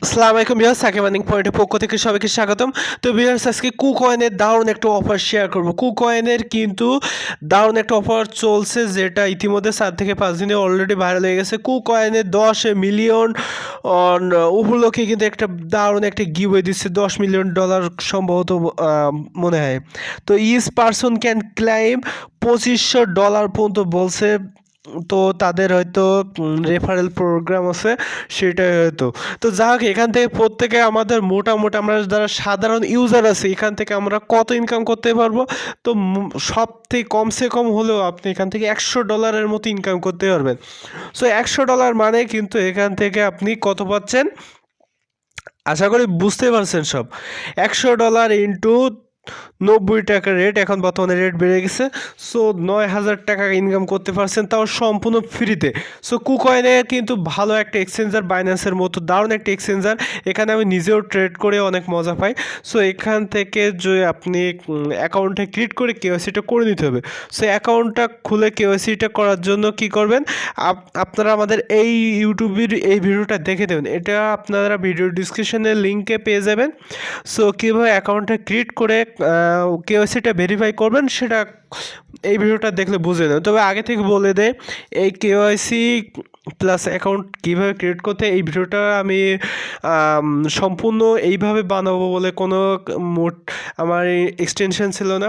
আসসালামু আলাইকুম viewers, Shakib earning পয়েন্টের পক্ষ থেকে সবাইকে স্বাগতম। তো ভিউয়ার্স, আজকে কুকয়েনের দারুণ একটা অফার শেয়ার করব। কুকয়েনের কিন্তু দারুণ একটা অফার চলছে, যেটা ইতিমধ্যে 4 থেকে 5 দিনে অলরেডি ভাইরাল হয়ে গেছে। কুকয়েনের 10 মিলিয়ন উপলক্ষে কিন্তু একটা দারুণ একটা গিভওয়ে দিচ্ছে, $10 মিলিয়ন সম্ভবত, মনে হয়। তো ইচ পারসন ক্যান ক্লাইম $2500 পর্যন্ত বলছে। তো তাদের হয়তো রেফারেল প্রোগ্রাম আছে, সেটাই হয়তো। তো যাই হোক, এখান থেকে প্রত্যেকে আমাদের মোটামুটি আমরা যারা সাধারণ ইউজার আছি, এখান থেকে আমরা কত ইনকাম করতে পারবো? তো সব থেকে কমসে কম হলেও আপনি এখান থেকে $100 মতো ইনকাম করতে পারবেন। সো $100 মানে কিন্তু এখান থেকে আপনি কত পাচ্ছেন, আশা করি বুঝতেই পারছেন সব। $100 ইন্টু 90 টাকা রেট, এখন বর্তমানে রেট বেড়ে গেছে। সো 9,000 টাকা ইনকাম করতে পারছেন, তাও সম্পূর্ণ ফ্রিতে। সো কুকয়েনে কিন্তু ভালো একটা এক্সচেঞ্জার, বাইন্যান্সের মতো দারুণ একটা এক্সচেঞ্জার। এখানে আমি নিজেও ট্রেড করে অনেক মজা পাই। সো এখান থেকে যে আপনি অ্যাকাউন্টটা ক্রিয়েট করে কেওয়াইসিটা করে নিতে হবে। সো অ্যাকাউন্টটা খুলে কেওয়াইসিটা করার জন্য কি করবেন, আপনারা আমাদের এই ইউটিউবের এই ভিডিওটা দেখে দেবেন, এটা আপনারা ভিডিও ডিসক্রিপশনের লিঙ্কে পেয়ে যাবেন। সো কীভাবে অ্যাকাউন্টটা ক্রিয়েট করে কেওয়াইসিটা ভেরিফাই করবেন, সেটা এই ভিডিওটা দেখলে বুঝে নেবেন। তবে আগে থেকে বলে দেয়, এই কেওয়াইসি প্লাস অ্যাকাউন্ট কীভাবে ক্রিয়েট করতে, এই ভিডিওটা আমি সম্পূর্ণ এইভাবে বানাবো বলে কোনো মোট আমার এক্সটেনশন ছিল না।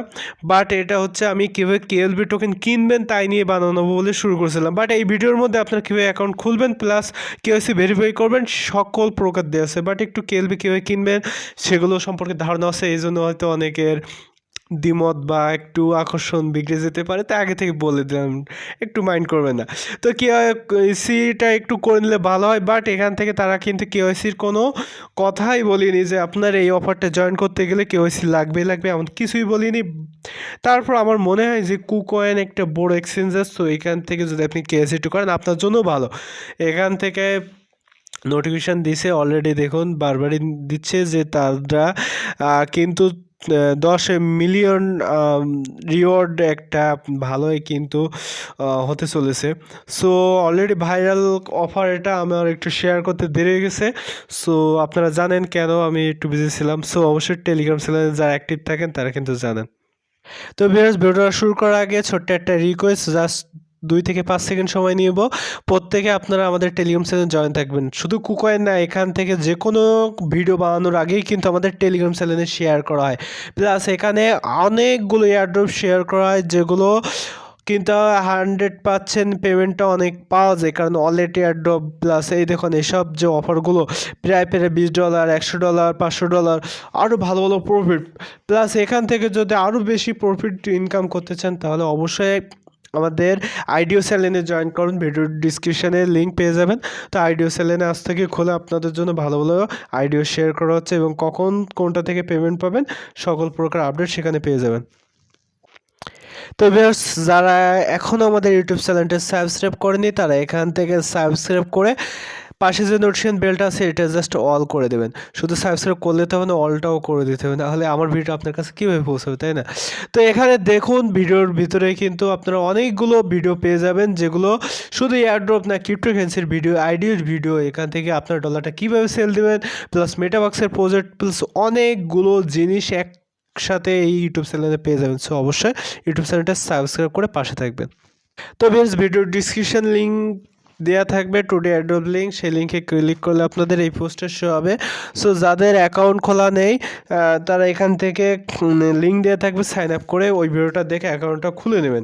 বাট এটা হচ্ছে আমি কীভাবে কেএলবি টোকেন কিনবেন তাই নিয়ে বানানো বলে শুরু করেছিলাম। বাট এই ভিডিওর মধ্যে আপনার কীভাবে অ্যাকাউন্ট খুলবেন প্লাস কেওয়াইসি ভেরিফাই করবেন সকল প্রকার দেওয়া আছে। বাট একটু কেএলবি কীভাবে কিনবেন সেগুলো সম্পর্কে ধারণা আছে, এই জন্য হয়তো অনেকের দ্বিমত বা একটু আকর্ষণ বিগড়ে যেতে পারে, তাই আগে থেকে বলে দিলাম, একটু মাইন্ড করবেন না। তো কেওয়াইসিটা একটু করে নিলে ভালো হয়। বাট এখান থেকে তারা কিন্তু কেওয়াইসির কোনো কথাই বলিনি যে আপনার এই অফারটা জয়েন করতে গেলে কেওয়াইসি লাগবে এমন কিছুই বলিনি। তারপর আমার মনে হয় যে কুকয়েন একটা বড় এক্সচেঞ্জার, তো এখান থেকে যদি আপনি কেওয়াইসিটা করেন আপনার জন্য ভালো। এখান থেকে নোটিফিকেশান দিছে অলরেডি, দেখুন বারবারই দিচ্ছে যে তারা কিন্তু 10 মিলিয়ন রিওয়ার্ড একটা ভালোই কিন্তু হতে চলেছে। সো অলরেডি ভাইরাল অফার, এটা আমার একটু শেয়ার করতে দেরি হয়ে গেছে। সো আপনারা জানেন কেন আমি একটু বিজি ছিলাম। সো অবশ্যই টেলিগ্রাম চ্যানেলে যারা অ্যাক্টিভ থাকেন তারা কিন্তু জানেন। তো ভিউয়ার্স, ভিডিওটা শুরু করার আগে ছোট্ট একটা রিকোয়েস্ট, জাস্ট 2 থেকে 5 সেকেন্ড সময় নিব। প্রত্যেকে আপনারা আমাদের টেলিগ্রাম চ্যানেলে জয়েন থাকবেন। শুধু কুকয়েন না, এখান থেকে যে কোনো ভিডিও বানানোর আগেই কিন্তু আমাদের টেলিগ্রাম চ্যানেলে শেয়ার করা হয়। প্লাস এখানে অনেকগুলো এয়ারড্রপ শেয়ার করা হয়, যেগুলো কিন্তু 100% পেমেন্টটা অনেক পাওয়া যায়, কারণ অলরেডি এয়ারড্রপ প্লাস এই দেখুন এসব যে অফারগুলো প্রায় $20, $100, $500, আরও ভালো ভালো প্রফিট। প্লাস এখান থেকে যদি আরও বেশি প্রফিট ইনকাম করতে চান তাহলে অবশ্যই আমাদের আইডিও চ্যানেলে জয়েন করুন, ভিডিও ডিসক্রিপশানে লিঙ্ক পেয়ে যাবেন। তো আইডিও চ্যানেলে আজ থেকে খুলে আপনাদের জন্য ভালো ভালো আইডিও শেয়ার করা হচ্ছে, এবং কখন কোনটা থেকে পেমেন্ট পাবেন সকল প্রকার আপডেট সেখানে পেয়ে যাবেন। তো ভিউয়ার্স, যারা এখনও আমাদের ইউটিউব চ্যানেলটা সাবস্ক্রাইব করেনি তারা এখান থেকে সাবস্ক্রাইব করে পাশে যে নোটিফিকেশন বেলটা আছে এটা জাস্ট অল করে দেবেন। শুধু সাবস্ক্রাইব করলে তো হবে না, অলটাও করে দিতে হবে, নাহলে আমার ভিডিও আপনার কাছে কীভাবে পৌঁছাবে, তাই না? তো এখানে দেখুন ভিডিওর ভিতরে কিন্তু আপনারা অনেকগুলো ভিডিও পেয়ে যাবেন, যেগুলো শুধু এয়ারড্রপ না, ক্রিপ্টোকারেন্সির ভিডিও, আইডিয়ার ভিডিও, এখান থেকে আপনার ডলারটা কীভাবে সেল দেবেন, প্লাস মেটাবাক্সের প্রজেক্ট, প্লাস অনেকগুলো জিনিস একসাথে এই ইউটিউব চ্যানেলে পেয়ে যাবেন। সো অবশ্যই ইউটিউব চ্যানেলটা সাবস্ক্রাইব করে পাশে থাকবেন। তো বেশ, ভিডিওর ডিসক্রিপশন লিঙ্ক দেওয়া থাকবে, টুডে অ্যাড্রপ লিঙ্ক, সেই লিঙ্কে ক্লিক করলে আপনাদের এই পোস্টার শো হবে। সো যাদের অ্যাকাউন্ট খোলা নেই তারা এখান থেকে লিঙ্ক দেওয়া থাকবে, সাইন আপ করে ওই ভিডিওটা দেখে অ্যাকাউন্টটা খুলে নেবেন।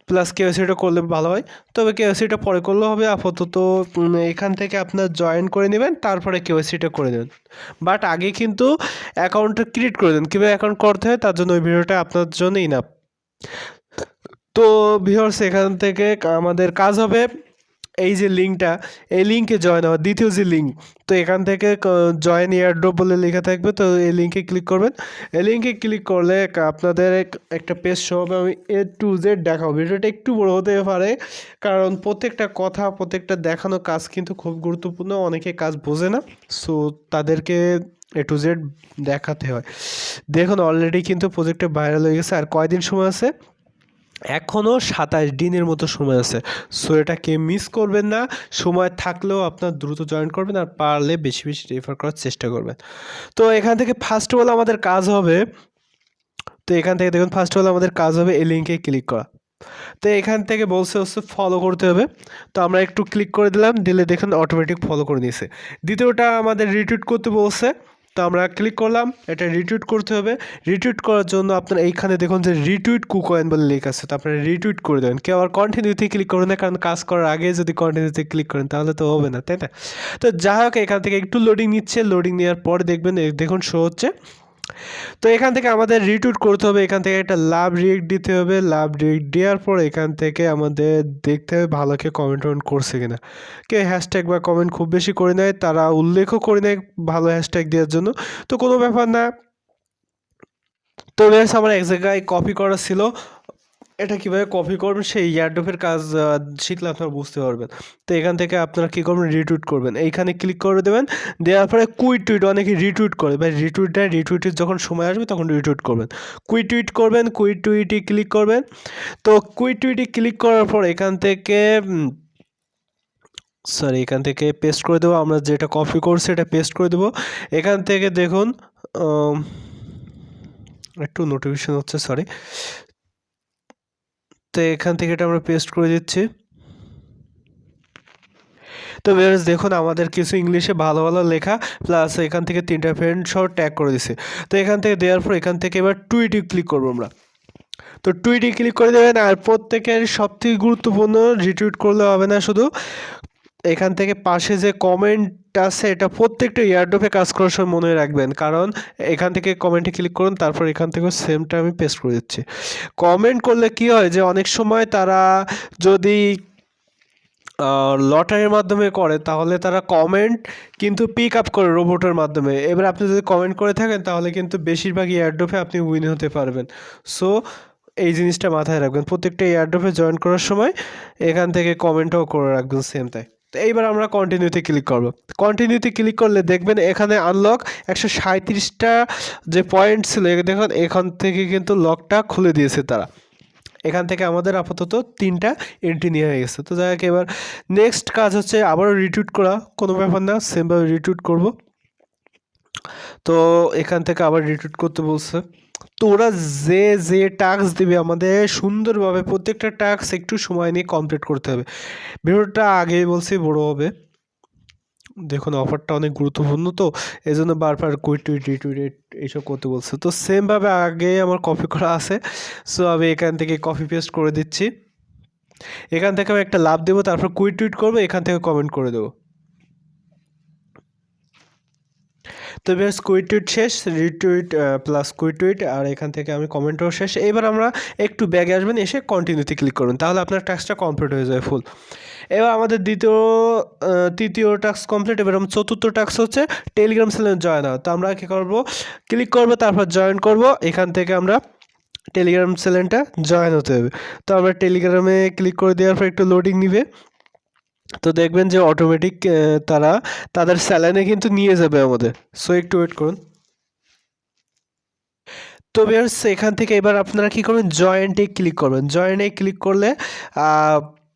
প্লাস কেওয়াইসিটা করলে ভালো হয়, তবে কেওয়াইসিটা পরে করলেও হবে। আপাতত এখান থেকে আপনার জয়েন করে নেবেন, তারপরে কেওয়াইসিটা করে নেবেন। বাট আগে কিন্তু অ্যাকাউন্টটা ক্রিয়েট করে দেন, কীভাবে অ্যাকাউন্ট করতে হয় তার জন্য ওই ভিডিওটা আপনার জন্য ইনাফ। তো ভিউয়ার্স, এখান থেকে আমাদের কাজ হবে এই যে লিঙ্কটা, এই লিঙ্কে জয়েন হওয়া, দ্বিতীয় যে লিঙ্ক, তো এখান থেকে জয়েন এয়ারড্রপ বলে লেখা থাকবে, তো এই লিঙ্কে ক্লিক করবেন। এই লিঙ্কে ক্লিক করলে আপনাদের একটা পেজ শো হবে, আমি A to Z দেখাবো। ভিডিওটা একটু বড় হতে পারে, কারণ প্রত্যেকটা কথা, প্রত্যেকটা দেখানো কাজ কিন্তু খুব গুরুত্বপূর্ণ, অনেকে কাজ বোঝে না, সো তাদেরকে A to Z দেখাতে হয়। দেখুন অলরেডি কিন্তু প্রজেক্টটা ভাইরাল হয়ে গেছে, আর কয়দিন সময় আছে, এখনও 27 দিনের মতো সময় আছে। সো এটাকে মিস করবেন না। সময় থাকলেও আপনার দ্রুত জয়েন করবেন, আর পারলে বেশি বেশি রেফার করার চেষ্টা করবেন। তো এখান থেকে ফার্স্ট অফ অল আমাদের কাজ হবে, তো এখান থেকে দেখুন ফার্স্ট অফ অল আমাদের কাজ হবে এই লিঙ্কে ক্লিক করা। তো এখান থেকে বলছে হচ্ছে ফলো করতে হবে। তো আমরা একটু ক্লিক করে দিলাম, দিলে দেখুন অটোমেটিক ফলো করে নিয়েছে। দ্বিতীয়টা আমাদের রিটুইট করতে বলছে, তো আমরা ক্লিক করলাম, এটা রিটুইট করতে হবে। রিটুইট করার জন্য আপনার এইখানে দেখুন যে রিটুইট কুকয়েন বলে লেখা আছে, তো আপনারা রিটুইট করে দেবেন। কেউ আর কন্টিনিউতে ক্লিক করবেন না, কারণ কাজ করার আগে যদি কন্টিনিউতে ক্লিক করেন তাহলে তো হবে না, তাই না? তো যাই হোক, এখান থেকে একটু লোডিং নিচ্ছে, লোডিং নেওয়ার পর দেখবেন দেখুন শো হচ্ছে। তো এখান থেকে আমাদের রিটুইট করতে হবে, এখান থেকে একটা লাভ রিয়েক্ট দিতে হবে। লাভ রিয়েক্ট দেওয়ার পর এখান থেকে আমাদের দেখতে হবে ভালো কেউ কমেন্ট টমেন্ট করছে কিনা। কেউ হ্যাশট্যাগ বা কমেন্ট খুব বেশি করে নেয়, তারা উল্লেখও করে নেয় ভালো হ্যাশট্যাগ দেওয়ার জন্য, তো কোনো ব্যাপার না। তো বেশ আমার এক জায়গায় কপি করা ছিল, এটা কীভাবে কপি করবেন সেই এয়ারড্রপের কাজ শিখলে আপনারা বুঝতে পারবেন। তো এখান থেকে আপনারা কী করবেন, রিটুইট করবেন, এইখানে ক্লিক করে দেবেন। দেওয়ার পরে কুইট টুইট, অনেকে রিটুইট করে, ভাই রিটুইটের যখন সময় আসবে তখন রিটুইট করবেন। কুইট টুইট করবেন, কুইট টুইটে ক্লিক করবেন। তো কুইট টুইটে ক্লিক করার পর এখান থেকে এখান থেকে পেস্ট করে দেবো, আমরা যেটা কপি করছি এটা পেস্ট করে দেবো। এখান থেকে দেখুন একটু নোটিফিকেশন হচ্ছে, সরি। তো এখান থেকে এটা আমরা পেস্ট করে দিচ্ছি। তো ভিউয়ার্স দেখুন আমাদের কিছু ইংলিশে ভালো ভালো লেখা, প্লাস এখান থেকে 3টা ফ্রেন্ড সহ ট্যাগ করে দিছে। তো এখান থেকে দেওয়ার পর এখান থেকে এবার টুইটে ক্লিক করবো আমরা। তো টুইটে ক্লিক করে দেবেন, আর প্রত্যেকের সবথেকে গুরুত্বপূর্ণ রিটুইট করলে হবে না শুধু, এখান থেকে পাশে যে কমেন্ট আছে এটা প্রত্যেকটা এয়ারড্রপে কাজ করার সময় মনে রাখবেন, কারণ এখান থেকে কমেন্টে ক্লিক করুন, তারপর এখান থেকে সেমটা আমি পেস্ট করে দিচ্ছি। কমেন্ট করলে কি হয় যে অনেক সময় তারা যদি লটারির মাধ্যমে করে তাহলে তারা কমেন্ট কিন্তু পিক আপ করে রোবটের মাধ্যমে। এবার আপনি যদি কমেন্ট করে থাকেন তাহলে কিন্তু বেশিরভাগ এয়ারড্রপে আপনি উইন হতে পারবেন। সো এই জিনিসটা মাথায় রাখবেন, প্রত্যেকটা এয়ারড্রপে জয়েন করার সময় এখান থেকে কমেন্টও করে রাখবেন সেম তাই। তো এইবার আমরা কন্টিনিউতে ক্লিক করব। কন্টিনিউতে ক্লিক করলে দেখবেন এখানে আনলক 137টা যে পয়েন্ট ছিল, দেখুন এখান থেকে কিন্তু লকটা খুলে দিয়েছে তারা। এখান থেকে আমাদের আপাতত 3টা এন্ট্রি নিয়ে হয়ে গেছে। তো যাই হোক, এবার নেক্সট কাজ হচ্ছে আবারও রিটুইট করা, কোনো ব্যাপার না, সেমভাবে রিটুইট করব। তো এখান থেকে আবার রিটুইট করতে বলছে। তো ওরা যে যে টাস্ক দিবে আমাদের সুন্দরভাবে প্রত্যেকটা টাস্ক একটু সময় নিয়ে কমপ্লিট করতে হবে। ভিডিওটা আগেই বলছি বড় হবে, দেখুন অফারটা অনেক গুরুত্বপূর্ণ, তো এই জন্য বারবার কুইট টুইট রিটুইট এইসব করতে বলছে। তো সেমভাবে আগে আমার কপি করা আছে, সো আমি এখান থেকে কপি পেস্ট করে দিচ্ছি। এখান থেকে আমি একটা লাভ দেবো, তারপর কুইট টুইট করবো, এখান থেকে কমেন্ট করে দেবো। তো বেশ কুইট টুইট শেষ, রিটুইট প্লাস কুইট টুইট, আর এখান থেকে আমি কমেন্টও শেষ। এবার আমরা একটু ব্যাগে আসবেন, এসে কন্টিনিউতে ক্লিক করবেন, তাহলে আপনার টাস্কটা কমপ্লিট হয়ে যায় ফুল। এবার আমাদের তৃতীয় টাস্ক কমপ্লিট। এবার আমার চতুর্থ টাস্ক হচ্ছে টেলিগ্রাম চ্যানেলে জয়েন হওয়া। তো আমরা কী করবো, ক্লিক করবো, তারপর জয়েন করব। এখান থেকে আমরা টেলিগ্রাম চ্যানেলটা জয়েন হতে হবে। তো আমরা টেলিগ্রামে ক্লিক করে দেওয়ার পর একটু লোডিং নিবে, তো দেখবেন যে অটোমেটিক তারা তাদের স্যালাইনে কিন্তু নিয়ে যাবে আমাদের। সো একটু ওয়েট করুন। তো ভিউয়ার্স এখান থেকে এবার আপনারা কী করবেন, জয়েন্টে ক্লিক করবেন। জয়েন্টে ক্লিক করলে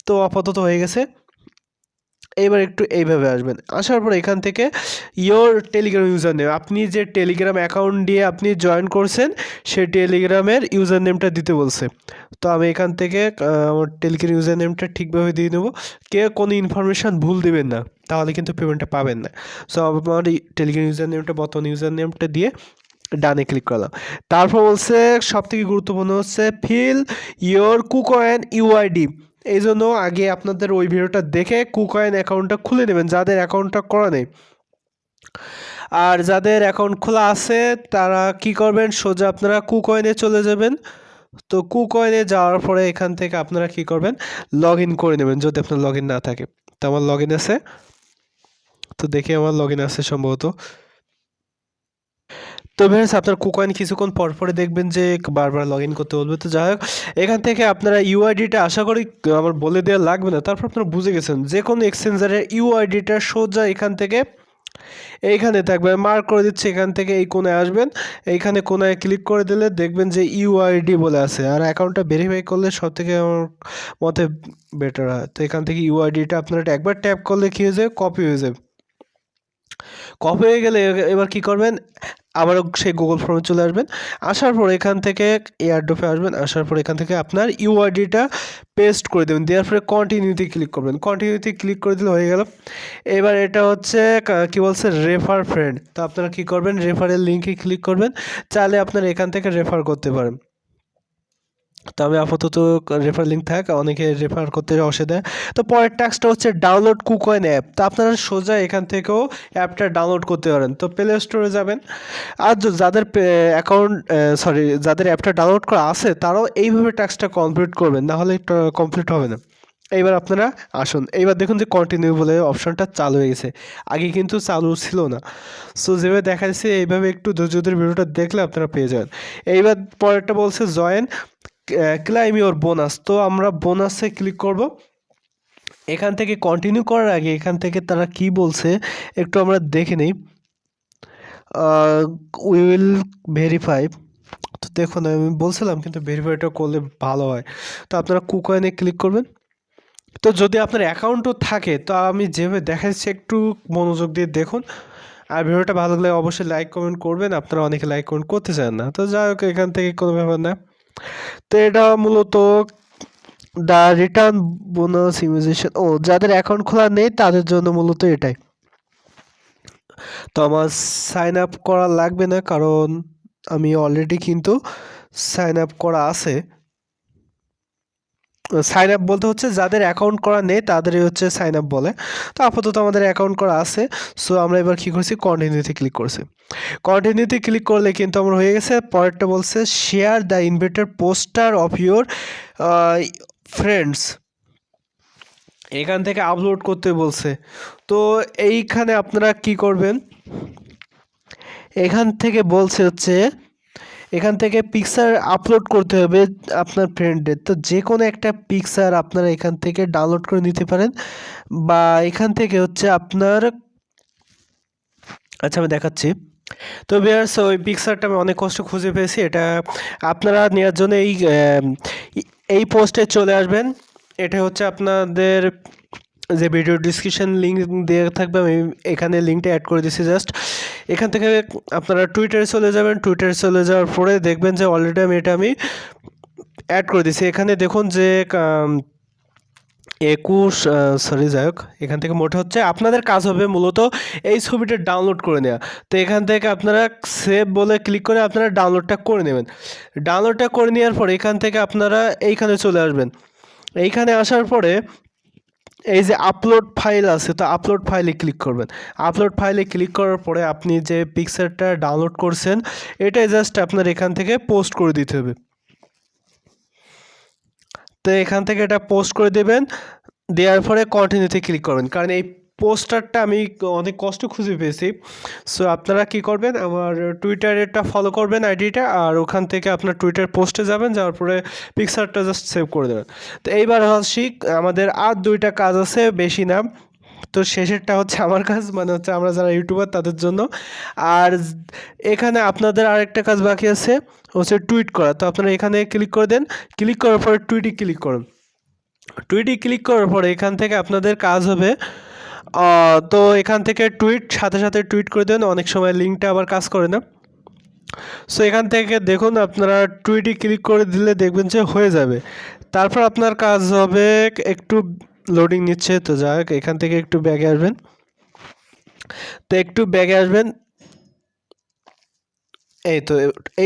তো আপাতত হয়ে গেছে। এবার একটু এইভাবে আসবেন, আসার পর এখান থেকে ইয়োর টেলিগ্রাম ইউজার নেম, আপনি যে টেলিগ্রাম অ্যাকাউন্ট দিয়ে আপনি জয়েন করছেন সেই টেলিগ্রামের ইউজার নেমটা দিতে বলছে। তো আমি এখান থেকে আমার টেলিগ্রাম ইউজার নেমটা ঠিকভাবে দিয়ে নেবো। কেউ কোনো ইনফরমেশান ভুল দেবেন না, তাহলে কিন্তু পেমেন্টটা পাবেন না। সো আমার টেলিগ্রাম ইউজার নেমটা, বর্তমান ইউজার নেমটা দিয়ে ডানে ক্লিক করলাম। তারপর বলছে সবথেকে গুরুত্বপূর্ণ হচ্ছে ফিল ইয়োর কুকয়েন ইউআইডি। এই জন্য আগে আপনাদের ওই ভিডিওটা দেখে কুকয়েন অ্যাকাউন্টটা খুলে নেবেন যাদের অ্যাকাউন্টটা করা নেই। আর যাদের অ্যাকাউন্ট খোলা আছে তারা কি করবেন, সোজা আপনারা কুকয়েনে চলে যাবেন। তো কুকয়েনে যাওয়ার পরে এখান থেকে আপনারা কি করবেন, লগ ইন করে নেবেন যদি আপনার লগ ইন না থাকে। তো আমার লগ ইন আছে, তো দেখি আমার লগ ইন আছে সম্ভবত। তো ভিউয়ার্স আপনার কুকয়েন কিছুক্ষণ পর পরে দেখবেন যে বারবার লগ ইন করতে বলবে। তো যাই হোক, এখান থেকে আপনারা ইউআইডিটা আশা করি আমার বলে দেওয়া লাগবে না, তারপর আপনারা বুঝে গেছেন যে কোনো এক্সচেঞ্জারের ইউআইডিটা সোজা এখান থেকে এইখানে থাকবে, মার্ক করে দিচ্ছি, এখান থেকে এই কোণায় আসবেন, এইখানে কোণায় ক্লিক করে দিলে দেখবেন যে ইউআইডি বলে আছে, আর অ্যাকাউন্টটা ভেরিফাই করলে সব থেকে আমার মতে বেটার হয়। তো এখান থেকে ইউআইডিটা আপনারা একবার ট্যাপ করলে কী হয়ে যাবে, কপি হয়ে যাবে। কপি হয়ে গেলে এবার কি করবেন, আবারও সেই গুগল ফর্মে চলে আসবেন, আসার পর এখান থেকে এয়ারড্রপে আসবেন, আসার পর এখান থেকে আপনার ইউআইডিটা পেস্ট করে দেবেন, দেওয়ার পরে কন্টিনিউতে ক্লিক করবেন, কন্টিনিউতে ক্লিক করে দিলে হয়ে গেল। এবার এটা হচ্ছে কি বলছে, রেফার ফ্রেন্ড। তো আপনারা কি করবেন, রেফারের লিঙ্কে ক্লিক করবেন, চাইলে আপনারা এখান থেকে রেফার করতে পারেন। তো আমি আপাতত রেফার লিঙ্ক থাক, অনেকে রেফার করতে অসুবিধা। তো পরের টাস্কটা হচ্ছে ডাউনলোড কুকয়েন অ্যাপ। তো আপনারা সোজা এখান থেকেও অ্যাপটা ডাউনলোড করতে পারেন। তো প্লে স্টোরে যাবেন, আর যাদের যাদের অ্যাপটা ডাউনলোড করা আছে তারাও এইভাবে টাস্কটা কমপ্লিট করবেন, না হলে কমপ্লিট হবে না। এইবার আপনারা আসুন, এইবার দেখুন যে কন্টিনিউ বলে অপশনটা চালু হয়ে গেছে, আগে কিন্তু চালু ছিল না। সো যেভাবে দেখা যাচ্ছে এইভাবে একটু ধৈর্য ধরে ভিডিওটা দেখলে আপনারা পেয়ে যাবেন। এইবার পরেরটা বলছে জয়েন ক্লাইম ইওর বোনাস। তো আমরা বোনাসে ক্লিক করব। এখান থেকে কন্টিনিউ করার আগে এখান থেকে তারা কি বলছে একটু আমরা দেখে নিই। We will verify. তো দেখুন আমি বলছিলাম কিন্তু ভেরিফাইটা করলে ভালো হয়। তো আপনারা কুকয়েনে ক্লিক করবেন। তো যদি আপনার অ্যাকাউন্টও থাকে, তো আমি যেভাবে দেখাচ্ছি একটু মনোযোগ দিয়ে দেখুন, আর ভিডিওটা ভালো লাগলে অবশ্যই লাইক কমেন্ট করবেন। আপনারা অনেকে লাইক কমেন্ট করতে চান না, তো যাই হোক এখান থেকে কোনো ব্যাপার না। তো এটা মূলত দ্য রিটার্ন বোনাস ইমিউনাইজেশন, ও যাদের অ্যাকাউন্ট খোলা নেই তাদের জন্য মূলত এটাই। তো আমার সাইন আপ করা লাগবে না, কারণ আমি অলরেডি কিন্তু সাইন আপ করা আছে। সাইন আপ বলতে হচ্ছে যাদের অ্যাকাউন্ট করা নেই তাদেরই হচ্ছে সাইন আপ বলে। তো আপাতত আমাদের অ্যাকাউন্ট করা আছে। সো আমরা এবার কী করছি, কন্টিনিউতে ক্লিক করছি। কন্টিনিউতে ক্লিক করলে কিন্তু আমার হয়ে গেছে। পরেরটা বলছে share the invited poster of your friends. এখান থেকে আপলোড করতে বলছে। তো এইখানে আপনারা কি করবেন, এখান থেকে বলছে হচ্ছে এখান থেকে পিকচার আপলোড করতে হবে আপনার ফ্রেন্ডের। তো যে কোনো একটা পিকচার আপনারা এখান থেকে ডাউনলোড করে নিতে পারেন, বা এখান থেকে হচ্ছে আপনার, আচ্ছা আমি দেখাচ্ছি। তো ভিউয়ার্স ওই পিকচারটা আমি অনেক কষ্ট খুঁজে পেয়েছি। এটা আপনারা নেওয়ার জন্য এই পোস্টে চলে আসবেন। এটা হচ্ছে আপনাদের যে ভিডিও ডিসক্রিপশন লিঙ্ক দেওয়া থাকবে, আমি এখানে লিঙ্কটা অ্যাড করে দিচ্ছি জাস্ট। এখান থেকে আপনারা টুইটারে চলে যাবেন, টুইটারে চলে যাওয়ার পরে দেখবেন যে অলরেডি আমি অ্যাড করে দিচ্ছি। এখানে দেখুন যে 21 সরি যাই হোক, এখান থেকে মোটে হচ্ছে আপনাদের কাজ হবে মূলত এই ছবিটা ডাউনলোড করে নেওয়া। তো এখান থেকে আপনারা সেভ বলে ক্লিক করে আপনারা ডাউনলোডটা করে নেবেন। ডাউনলোডটা করে নেওয়ার পর এখান থেকে আপনারা এইখানে চলে আসবেন। এইখানে আসার পরে এই যে আপলোড ফাইল আছে, তো আপলোড ফাইলে ক্লিক করবেন। আপলোড ফাইলে ক্লিক করার পরে আপনি যে পিকচারটা ডাউনলোড করছেন এটাই জাস্ট আপনার এখান থেকে পোস্ট করে দিতে হবে। তো এখান থেকে এটা পোস্ট করে দেবেন, দেওয়ার পরে কন্টিনিউতে ক্লিক করবেন, কারণ এই পোস্টারটা আমি অনেক কষ্ট খুঁজে পেয়েছি। সো আপনারা কি করবেন, আমার টুইটারেরটা ফলো করবেন আইডিটা, আর ওখান থেকে আপনার টুইটার পোস্টে যাবেন, যাওয়ার পরে পিকচারটা জাস্ট সেভ করে দেবেন। তো এইবার হচ্ছে আমাদের আর দুইটা কাজ আছে, বেশি না। তো শেষেরটা হচ্ছে আমার কাজ, মানে হচ্ছে আমরা যারা ইউটিউবার তাদের জন্য। আর এখানে আপনাদের আরেকটা কাজ বাকি আছে, হচ্ছে টুইট করা। তো আপনারা এখানে ক্লিক করে দেন, ক্লিক করার পরে টুইটে ক্লিক করুন। টুইটে ক্লিক করার পরে এখান থেকে আপনাদের কাজ হবে, তো এখান থেকে সাথে সাথে টুইট করে দেন, অনেক সময় লিঙ্কটা আবার কাজ করে না। সো এখান থেকে দেখুন আপনারা টুইটে ক্লিক করে দিলে দেখবেন যে হয়ে যাবে। তারপর আপনার কাজ হবে, একটু লোডিং নিচ্ছে, তো যাই হোক এখান থেকে একটু ব্যাগে আসবেন। তো একটু ব্যাগে আসবেন, এই তো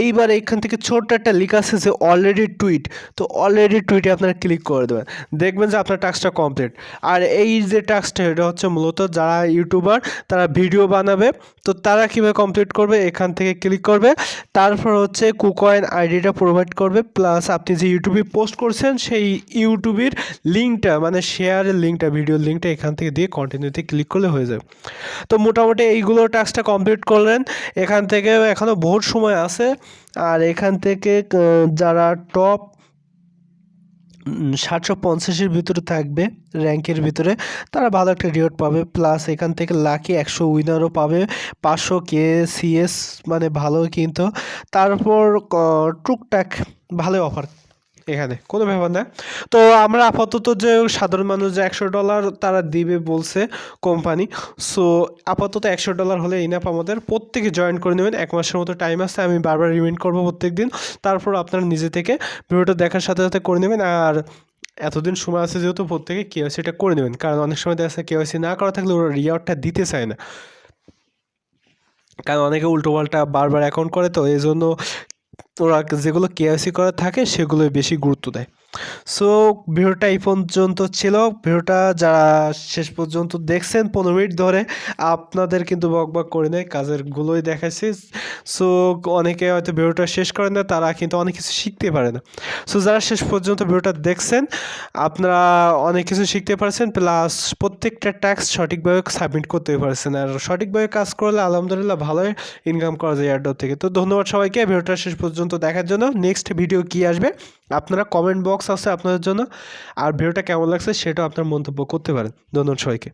এইবার এইখান থেকে ছোট্ট একটা লিঙ্ক আছে যে অলরেডি টুইট। তো অলরেডি টুইটে আপনারা ক্লিক করে দেবেন, দেখবেন যে আপনার টাস্কটা কমপ্লিট। আর এই যে টাস্কটা এটা হচ্ছে মূলত যারা ইউটিউবার তারা ভিডিও বানাবে, তো তারা কীভাবে কমপ্লিট করবে, এখান থেকে ক্লিক করবে, তারপর হচ্ছে কুকয়েন আইডিটা প্রোভাইড করবে, প্লাস আপনি যে ইউটিউবে পোস্ট করছেন সেই ইউটিউবের লিঙ্কটা, মানে শেয়ারের লিঙ্কটা, ভিডিওর লিঙ্কটা এখান থেকে দিয়ে কন্টিনিউতে ক্লিক করলে হয়ে যাবে। তো মোটামুটি এইগুলো টাস্কটা কমপ্লিট করলেন। এখান থেকে এখনও বহুত সময় আছে। আর এখান থেকে যারা টপ 750-এর ভিতরে থাকবে র্যাঙ্কের ভিতরে, তারা ভালো একটা রিওয়ার্ড পাবে। প্লাস এখান থেকে লাকি 100 উইনারও পাবে, 500 কে সিএস, মানে ভালো কিন্তু। তারপর টুকটাক ভালো অফার, এখানে কোনো ব্যাপার না। তো আমরা আপাতত যে সাধারণ মানুষ যে $100 তারা দিবে বলছে কোম্পানি, সো আপাতত $100 হলে ইনাফ আমাদের। প্রত্যেকে জয়েন করে নেবেন, 1 মাসের মতো টাইম আছে, আমি বারবার রিমাইন্ড করবো প্রত্যেক দিন। তারপর আপনারা নিজে থেকে ভিডিওটা দেখার সাথে সাথে করে নেবেন। আর এতদিন সময় আছে যেহেতু, প্রত্যেকে কেওয়াইসিটা করে নেবেন, কারণ অনেক সময় দেখা যাচ্ছে কেওয়াইসি না করা থাকলে ওরা রিওয়ার্ডটা দিতে চায় না, কারণ অনেকে উল্টোপাল্টা বারবার অ্যাকাউন্ট করে, তো এই জন্য ওরা যেগুলো কেওয়াইসি করা থাকে সেগুলোই বেশি গুরুত্ব দেয়। সো ভিডিওটা এই পর্যন্ত ছিল। ভিডিওটা যারা শেষ পর্যন্ত দেখছেন 15 মিনিট ধরে, আপনাদের কিন্তু বকবক করে নেয়, কাজেরগুলোই দেখাচ্ছি। সো অনেকে হয়তো ভিডিওটা শেষ করেন না, তারা কিন্তু অনেক কিছু শিখতে পারে না। সো যারা শেষ পর্যন্ত ভিডিওটা দেখছেন, আপনারা অনেক কিছু শিখতে পারছেন, প্লাস প্রত্যেকটা ট্যাক্স সঠিকভাবে সাবমিট করতে পারছেন। আর সঠিকভাবে কাজ করলে আলহামদুলিল্লাহ ভালোই ইনকাম করা যায় এয়ারড্রপ থেকে। তো ধন্যবাদ সবাইকে ভিডিওটা শেষ পর্যন্ত দেখার জন্য। নেক্সট ভিডিও কী আসবে আপনারা কমেন্ট বক্স আছে আপনাদের জন্য, আর ভিডিওটা কেমন লাগছে সেটাও আপনার মন্তব্য করতে পারেন। ধন্যবাদ সবাইকে।